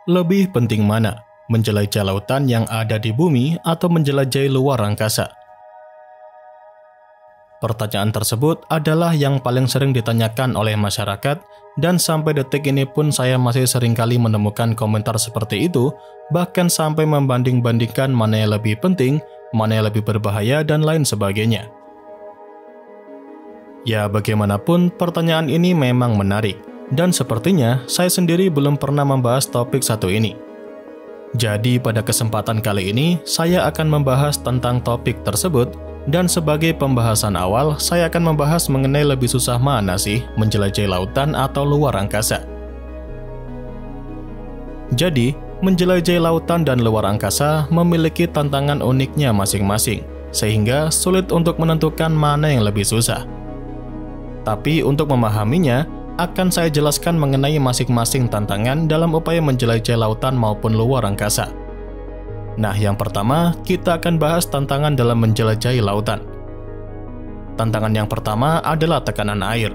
Lebih penting mana? Menjelajahi lautan yang ada di bumi atau menjelajahi luar angkasa? Pertanyaan tersebut adalah yang paling sering ditanyakan oleh masyarakat, dan sampai detik ini pun saya masih seringkali menemukan komentar seperti itu, bahkan sampai membanding-bandingkan mana yang lebih penting, mana yang lebih berbahaya, dan lain sebagainya. Ya, bagaimanapun pertanyaan ini memang menarik, dan sepertinya saya sendiri belum pernah membahas topik satu ini. Jadi pada kesempatan kali ini, saya akan membahas tentang topik tersebut, dan sebagai pembahasan awal, saya akan membahas mengenai lebih susah mana sih menjelajahi lautan atau luar angkasa. Jadi, menjelajahi lautan dan luar angkasa memiliki tantangan uniknya masing-masing, sehingga sulit untuk menentukan mana yang lebih susah. Tapi untuk memahaminya, akan saya jelaskan mengenai masing-masing tantangan dalam upaya menjelajahi lautan maupun luar angkasa. Nah, yang pertama, kita akan bahas tantangan dalam menjelajahi lautan. Tantangan yang pertama adalah tekanan air.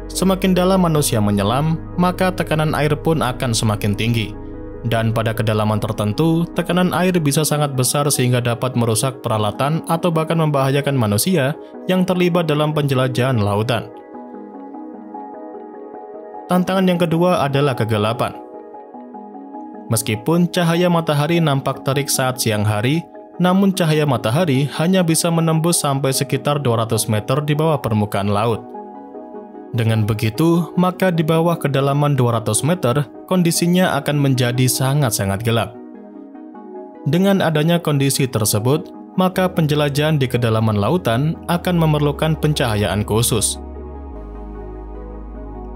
Semakin dalam manusia menyelam, maka tekanan air pun akan semakin tinggi. Dan pada kedalaman tertentu, tekanan air bisa sangat besar sehingga dapat merusak peralatan atau bahkan membahayakan manusia yang terlibat dalam penjelajahan lautan. Tantangan yang kedua adalah kegelapan. Meskipun cahaya matahari nampak terik saat siang hari, namun cahaya matahari hanya bisa menembus sampai sekitar 200 meter di bawah permukaan laut. Dengan begitu, maka di bawah kedalaman 200 meter, kondisinya akan menjadi sangat-sangat gelap. Dengan adanya kondisi tersebut, maka penjelajahan di kedalaman lautan akan memerlukan pencahayaan khusus.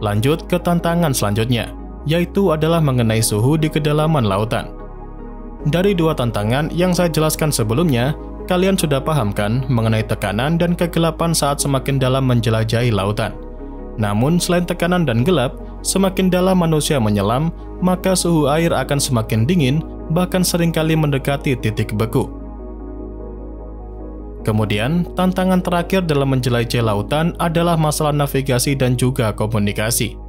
Lanjut ke tantangan selanjutnya, yaitu adalah mengenai suhu di kedalaman lautan. Dari dua tantangan yang saya jelaskan sebelumnya, kalian sudah paham kan mengenai tekanan dan kegelapan saat semakin dalam menjelajahi lautan. Namun selain tekanan dan gelap, semakin dalam manusia menyelam, maka suhu air akan semakin dingin, bahkan seringkali mendekati titik beku. Kemudian, tantangan terakhir dalam menjelajahi lautan adalah masalah navigasi dan juga komunikasi.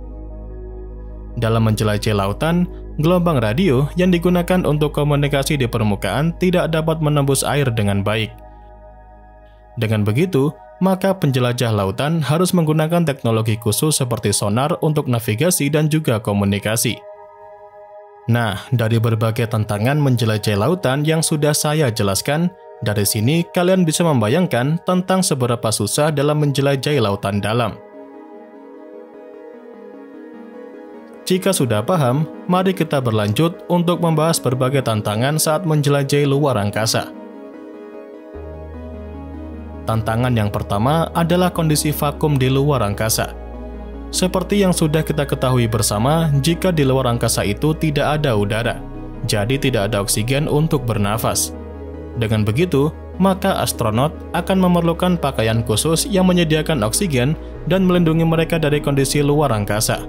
Dalam menjelajahi lautan, gelombang radio yang digunakan untuk komunikasi di permukaan tidak dapat menembus air dengan baik. Dengan begitu, maka penjelajah lautan harus menggunakan teknologi khusus seperti sonar untuk navigasi dan juga komunikasi. Nah, dari berbagai tantangan menjelajahi lautan yang sudah saya jelaskan, dari sini kalian bisa membayangkan tentang seberapa susah dalam menjelajahi lautan dalam. Jika sudah paham, mari kita berlanjut untuk membahas berbagai tantangan saat menjelajahi luar angkasa. Tantangan yang pertama adalah kondisi vakum di luar angkasa. Seperti yang sudah kita ketahui bersama, jika di luar angkasa itu tidak ada udara, jadi tidak ada oksigen untuk bernafas. Dengan begitu, maka astronot akan memerlukan pakaian khusus yang menyediakan oksigen dan melindungi mereka dari kondisi luar angkasa.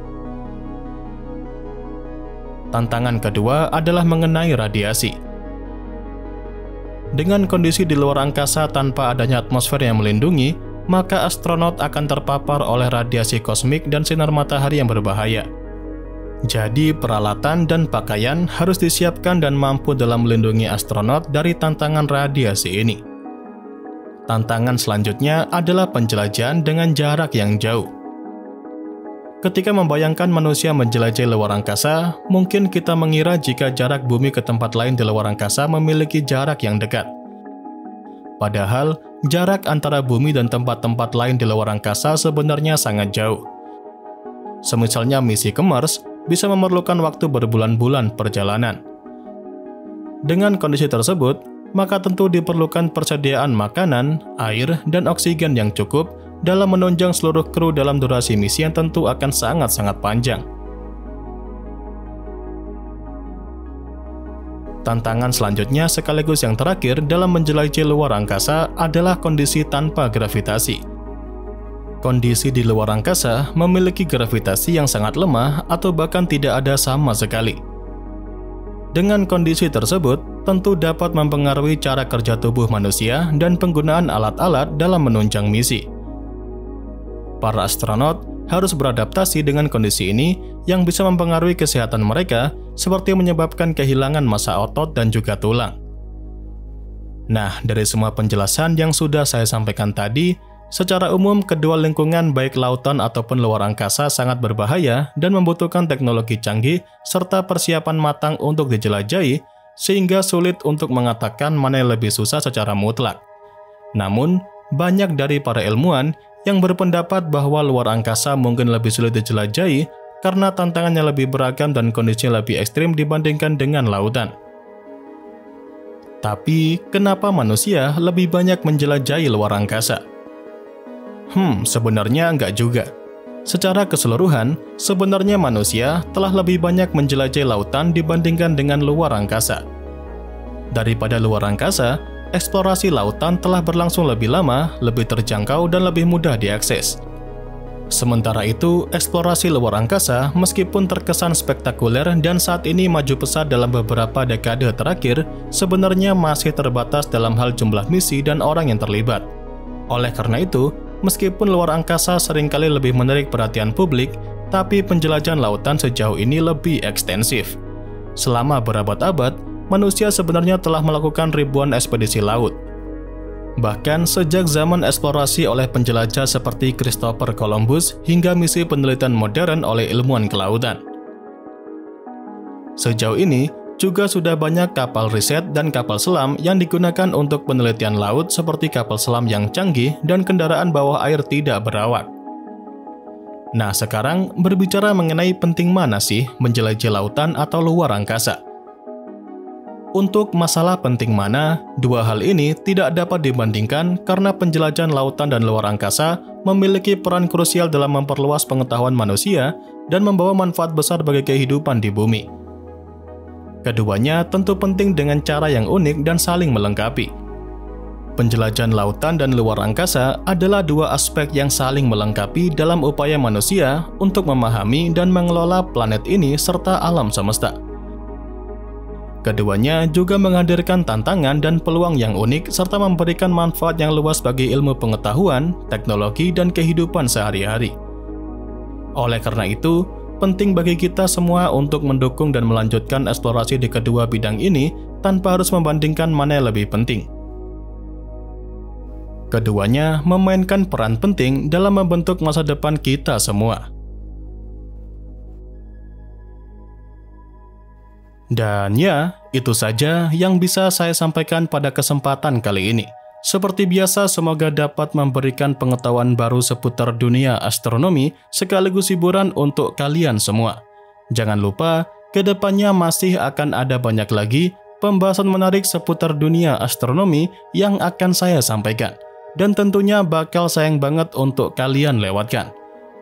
Tantangan kedua adalah mengenai radiasi. Dengan kondisi di luar angkasa tanpa adanya atmosfer yang melindungi, maka astronot akan terpapar oleh radiasi kosmik dan sinar matahari yang berbahaya. Jadi, peralatan dan pakaian harus disiapkan dan mampu dalam melindungi astronot dari tantangan radiasi ini. Tantangan selanjutnya adalah penjelajahan dengan jarak yang jauh. Ketika membayangkan manusia menjelajahi luar angkasa, mungkin kita mengira jika jarak bumi ke tempat lain di luar angkasa memiliki jarak yang dekat. Padahal, jarak antara bumi dan tempat-tempat lain di luar angkasa sebenarnya sangat jauh. Semisalnya misi ke Mars bisa memerlukan waktu berbulan-bulan perjalanan. Dengan kondisi tersebut, maka tentu diperlukan persediaan makanan, air, dan oksigen yang cukup dalam menunjang seluruh kru dalam durasi misi yang tentu akan sangat-sangat panjang. Tantangan selanjutnya sekaligus yang terakhir dalam menjelajahi luar angkasa adalah kondisi tanpa gravitasi. Kondisi di luar angkasa memiliki gravitasi yang sangat lemah atau bahkan tidak ada sama sekali. Dengan kondisi tersebut, tentu dapat mempengaruhi cara kerja tubuh manusia dan penggunaan alat-alat dalam menunjang misi. Para astronot harus beradaptasi dengan kondisi ini yang bisa mempengaruhi kesehatan mereka seperti menyebabkan kehilangan massa otot dan juga tulang. Nah, dari semua penjelasan yang sudah saya sampaikan tadi, secara umum kedua lingkungan baik lautan ataupun luar angkasa sangat berbahaya dan membutuhkan teknologi canggih serta persiapan matang untuk dijelajahi, sehingga sulit untuk mengatakan mana yang lebih susah secara mutlak. Namun, banyak dari para ilmuwan yang berpendapat bahwa luar angkasa mungkin lebih sulit dijelajahi karena tantangannya lebih beragam dan kondisinya lebih ekstrim dibandingkan dengan lautan. Tapi, kenapa manusia lebih banyak menjelajahi luar angkasa? Sebenarnya enggak juga. Secara keseluruhan, sebenarnya manusia telah lebih banyak menjelajahi lautan dibandingkan dengan luar angkasa. Daripada luar angkasa, eksplorasi lautan telah berlangsung lebih lama, lebih terjangkau, dan lebih mudah diakses. Sementara itu, eksplorasi luar angkasa meskipun terkesan spektakuler dan saat ini maju pesat dalam beberapa dekade terakhir, sebenarnya masih terbatas dalam hal jumlah misi dan orang yang terlibat. Oleh karena itu, meskipun luar angkasa seringkali lebih menarik perhatian publik, tapi penjelajahan lautan sejauh ini lebih ekstensif. Selama berabad-abad, manusia sebenarnya telah melakukan ribuan ekspedisi laut. Bahkan sejak zaman eksplorasi oleh penjelajah seperti Christopher Columbus hingga misi penelitian modern oleh ilmuwan kelautan. Sejauh ini, juga sudah banyak kapal riset dan kapal selam yang digunakan untuk penelitian laut seperti kapal selam yang canggih dan kendaraan bawah air tidak berawak. Nah, sekarang berbicara mengenai penting mana sih menjelajahi lautan atau luar angkasa. Untuk masalah penting mana, dua hal ini tidak dapat dibandingkan karena penjelajahan lautan dan luar angkasa memiliki peran krusial dalam memperluas pengetahuan manusia dan membawa manfaat besar bagi kehidupan di bumi. Keduanya tentu penting dengan cara yang unik dan saling melengkapi. Penjelajahan lautan dan luar angkasa adalah dua aspek yang saling melengkapi dalam upaya manusia untuk memahami dan mengelola planet ini serta alam semesta. Keduanya juga menghadirkan tantangan dan peluang yang unik serta memberikan manfaat yang luas bagi ilmu pengetahuan, teknologi, dan kehidupan sehari-hari. Oleh karena itu, penting bagi kita semua untuk mendukung dan melanjutkan eksplorasi di kedua bidang ini tanpa harus membandingkan mana yang lebih penting. Keduanya memainkan peran penting dalam membentuk masa depan kita semua. Dan ya, itu saja yang bisa saya sampaikan pada kesempatan kali ini. Seperti biasa, semoga dapat memberikan pengetahuan baru seputar dunia astronomi sekaligus hiburan untuk kalian semua. Jangan lupa, kedepannya masih akan ada banyak lagi pembahasan menarik seputar dunia astronomi yang akan saya sampaikan. Dan tentunya bakal sayang banget untuk kalian lewatkan.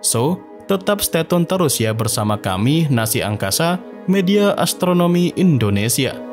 So, tetap stay tune terus ya bersama kami, Nasi Angkasa, Media Astronomi Indonesia.